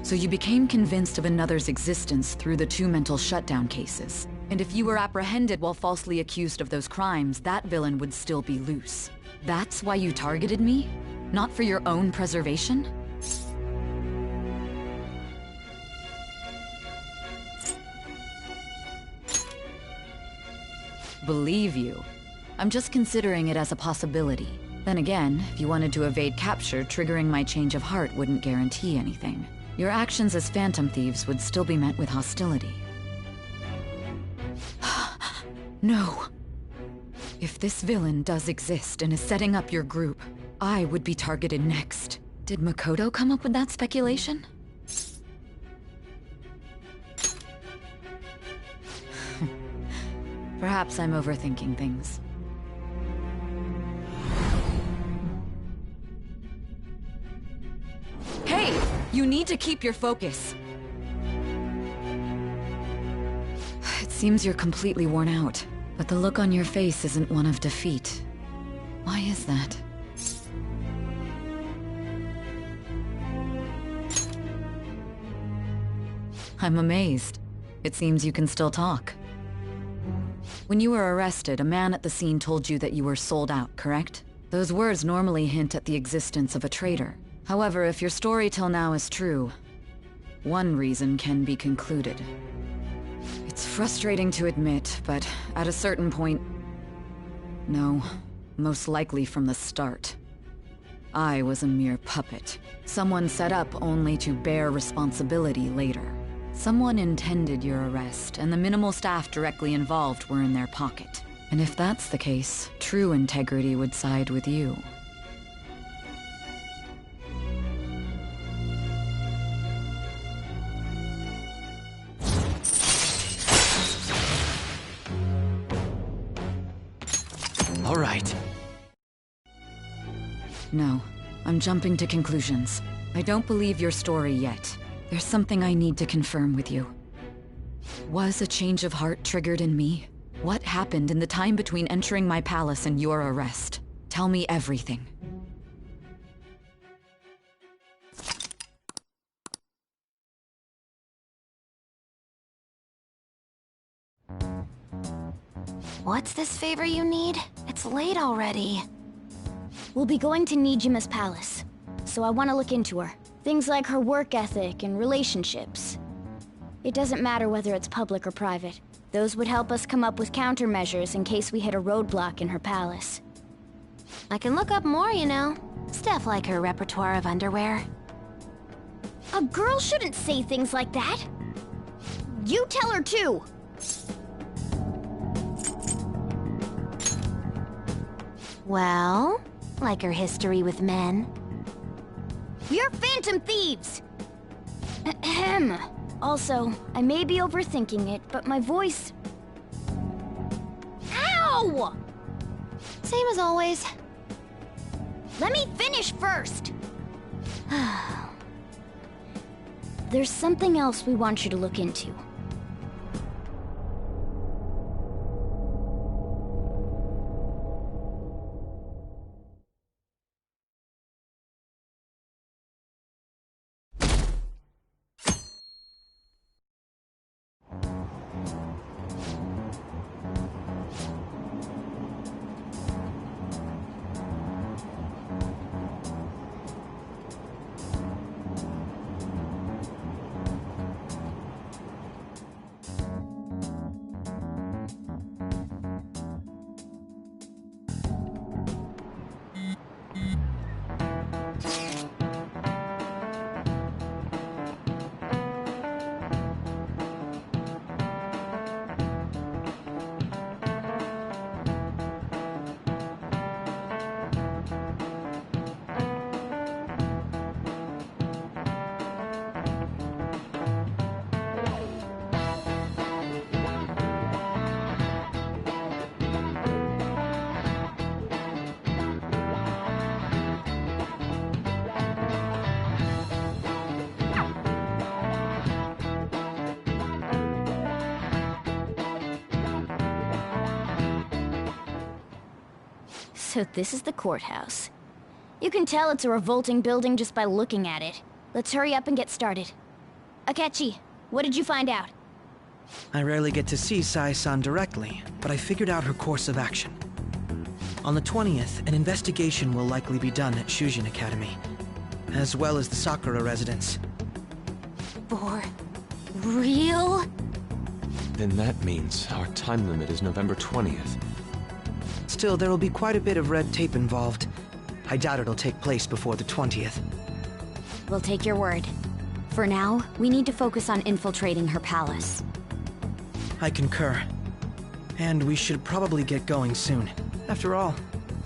So you became convinced of another's existence through the 2 mental shutdown cases. And if you were apprehended while falsely accused of those crimes, that villain would still be loose. That's why you targeted me? Not for your own preservation? Believe you. I'm just considering it as a possibility. Then again, if you wanted to evade capture, triggering my change of heart wouldn't guarantee anything. Your actions as Phantom Thieves would still be met with hostility. No. If this villain does exist and is setting up your group, I would be targeted next. Did Makoto come up with that speculation? Perhaps I'm overthinking things. Hey! You need to keep your focus. It seems you're completely worn out, but the look on your face isn't one of defeat. Why is that? I'm amazed. It seems you can still talk. When you were arrested, a man at the scene told you that you were sold out, correct? Those words normally hint at the existence of a traitor. However, if your story till now is true, one reason can be concluded. It's frustrating to admit, but at a certain point... No, most likely from the start. I was a mere puppet. Someone set up only to bear responsibility later. Someone intended your arrest, and the minimal staff directly involved were in their pocket. And if that's the case, true integrity would side with you. All right. No, I'm jumping to conclusions. I don't believe your story yet. There's something I need to confirm with you. Was a change of heart triggered in me? What happened in the time between entering my palace and your arrest? Tell me everything. What's this favor you need? It's late already. We'll be going to Nijima's palace, so I want to look into her. Things like her work ethic and relationships. It doesn't matter whether it's public or private. Those would help us come up with countermeasures in case we hit a roadblock in her palace. I can look up more, you know. Stuff like her repertoire of underwear. A girl shouldn't say things like that. You tell her too. Well, like her history with men. You're Phantom Thieves! Ahem. Also, I may be overthinking it, but my voice... Ow! Same as always. Let me finish first! There's something else we want you to look into. So this is the courthouse. You can tell it's a revolting building just by looking at it. Let's hurry up and get started. Akechi, what did you find out? I rarely get to see Sae-san directly, but I figured out her course of action. On the 20th, an investigation will likely be done at Shujin Academy, as well as the Sakura residence. For real? Then that means our time limit is November 20th. Still, there will be quite a bit of red tape involved. I doubt it'll take place before the 20th. We'll take your word. For now, we need to focus on infiltrating her palace. I concur. And we should probably get going soon. After all,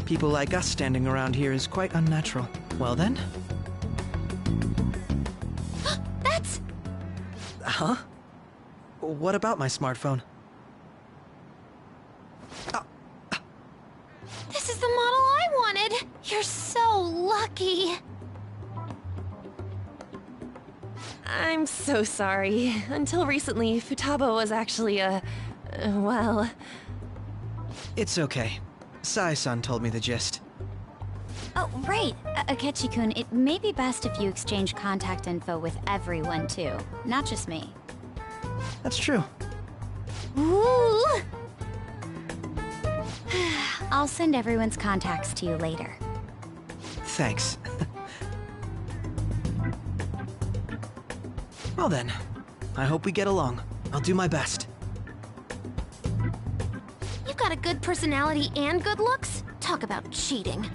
people like us standing around here is quite unnatural. Well then? That's... Huh? What about my smartphone? This is the model I wanted! You're so lucky! I'm so sorry. Until recently, Futaba was actually well... It's okay. Sae-san told me the gist. Oh, right. Akechi-kun, it may be best if you exchange contact info with everyone, too. Not just me. That's true. Ooh! I'll send everyone's contacts to you later. Thanks. Well then, I hope we get along. I'll do my best. You've got a good personality and good looks? Talk about cheating.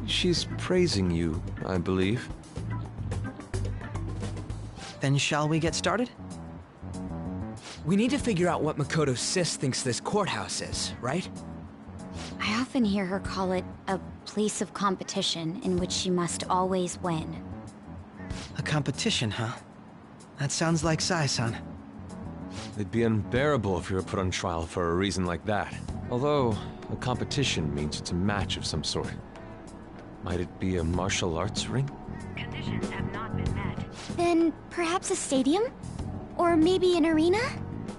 She's praising you, I believe. Then shall we get started? We need to figure out what Makoto Sis thinks this courthouse is, right? I often hear her call it a place of competition in which she must always win. A competition, huh? That sounds like Sae-san. It'd be unbearable if you were put on trial for a reason like that. Although, a competition means it's a match of some sort. Might it be a martial arts ring? Conditions have not been met. Then perhaps a stadium? Or maybe an arena?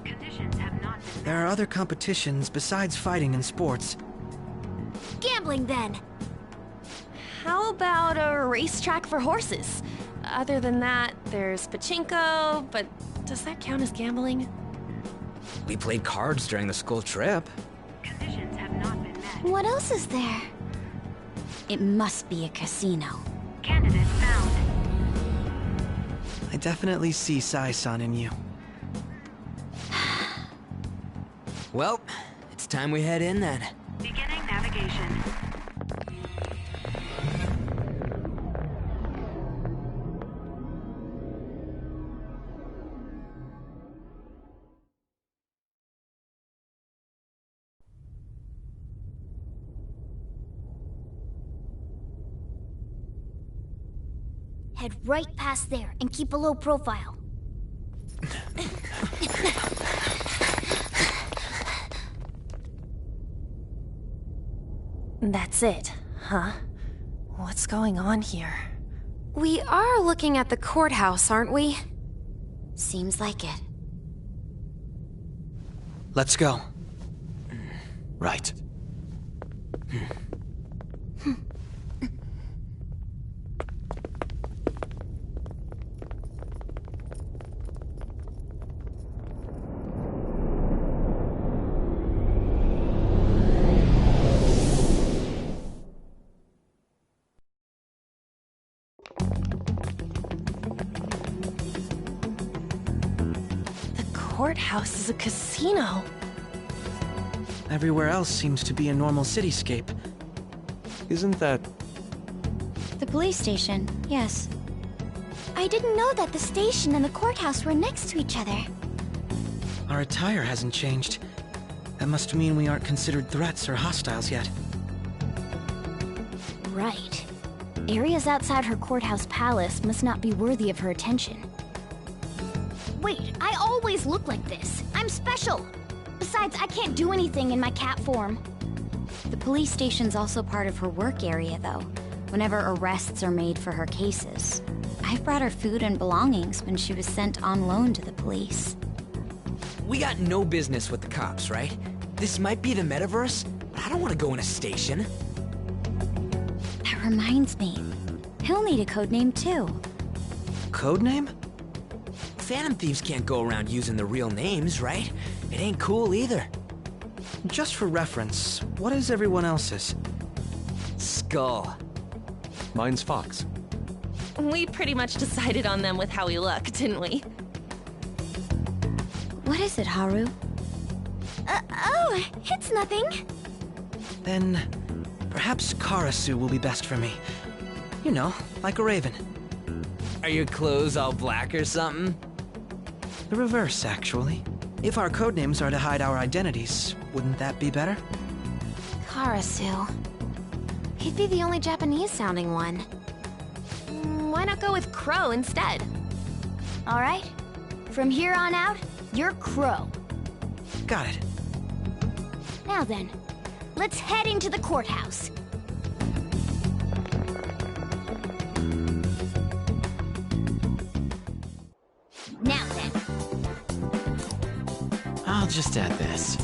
Conditions have not been met. There are other competitions besides fighting and sports. Gambling, then! How about a racetrack for horses? Other than that, there's pachinko, but does that count as gambling? We played cards during the school trip. Conditions have not been met. What else is there? It must be a casino. Candidate found. I definitely see Sae-san in you. Well, it's time we head in then. Beginning navigation. Head right past there and keep a low profile. That's it, huh? What's going on here? We are looking at the courthouse, aren't we? Seems like it. Let's go. Right. Courthouse is a casino. Everywhere else seems to be a normal cityscape. Isn't that... The police station, yes. I didn't know that the station and the courthouse were next to each other. Our attire hasn't changed. That must mean we aren't considered threats or hostiles yet. Right. Areas outside her courthouse palace must not be worthy of her attention. Wait, I always look like this. I'm special. Besides, I can't do anything in my cat form. The police station's also part of her work area, though, whenever arrests are made for her cases. I've brought her food and belongings when she was sent on loan to the police. We got no business with the cops, right? This might be the metaverse, but I don't want to go in a station. That reminds me. He'll need a code name too. Code name? Phantom Thieves can't go around using the real names, right? It ain't cool either. Just for reference, what is everyone else's? Skull. Mine's Fox. We pretty much decided on them with how we look, didn't we? What is it, Haru? Oh, it's nothing. Then, perhaps Karasu will be best for me. You know, like a raven. Are your clothes all black or something? The reverse, actually. If our codenames are to hide our identities, wouldn't that be better? Karasu. He'd be the only Japanese-sounding one. Why not go with Crow instead? All right. From here on out, you're Crow. Got it. Now then, let's head into the courthouse. Now then. I'll just add this.